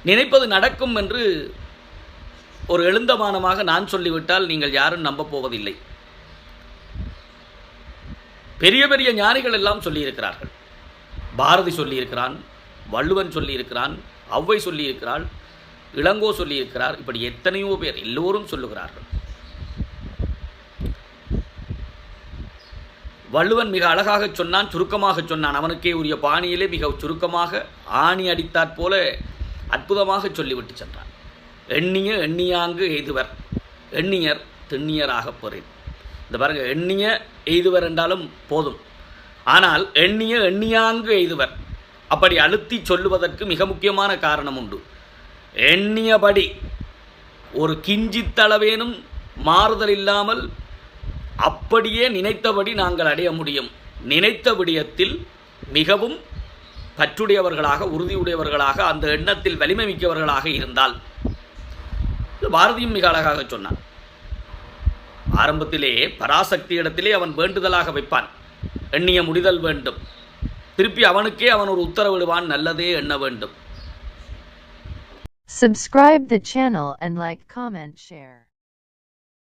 நினைப்பது நடக்கும் என்று ஒரு எழுந்தமானமாக நான் சொல்லிவிட்டால் நீங்கள் யாரும் நம்பப் போவதில்லை. பெரிய பெரிய ஞானிகள் எல்லாம் சொல்லியிருக்கிறார்கள். பாரதி சொல்லியிருக்கிறான், வள்ளுவன் சொல்லியிருக்கிறான், ஔவை சொல்லியிருக்கிறாள், இளங்கோ சொல்லியிருக்கிறார். இப்படி எத்தனையோ பேர் எல்லோரும் சொல்லுகிறார்கள். வள்ளுவன் மிக அழகாக சொன்னான், சுருக்கமாக சொன்னான். அவனுக்கே உரிய பாணியிலே மிக சுருக்கமாக ஆணி அடித்தாற் போல அற்புதமாக சொல்லிவிட்டு சென்றான். எண்ணிய எண்ணியாங்கு எய்துவர், எண்ணியர் திண்ணியராகப் பெறின். இந்த பாருங்க, எண்ணிய எய்துவர் என்றாலும் போதும். ஆனால் எண்ணிய எண்ணியாங்கு எய்துவர் அப்படி அழுத்தி சொல்லுவதற்கு மிக முக்கியமான காரணம் உண்டு. எண்ணியபடி ஒரு கிஞ்சித்தளவேனும் மாறுதல் இல்லாமல் அப்படியே நினைத்தபடி நாங்கள் அடைய முடியும். நினைத்த விடயத்தில் மிகவும் பற்றுடையவர்களாக, உறுதியுடையவர்களாக, அந்த எண்ணத்தில் வலிமை மிக்கவர்களாக இருந்தால், பாரதியும் மிக அழகாக சொன்னான். ஆரம்பத்திலே பராசக்தி இடத்திலே அவன் வேண்டுதலாக வைப்பான், எண்ணிய முடிதல் வேண்டும். திருப்பி அவனுக்கே அவன் ஒரு உத்தரவிடுவான், நல்லதே எண்ண வேண்டும். Subscribe the channel and like, comment, share.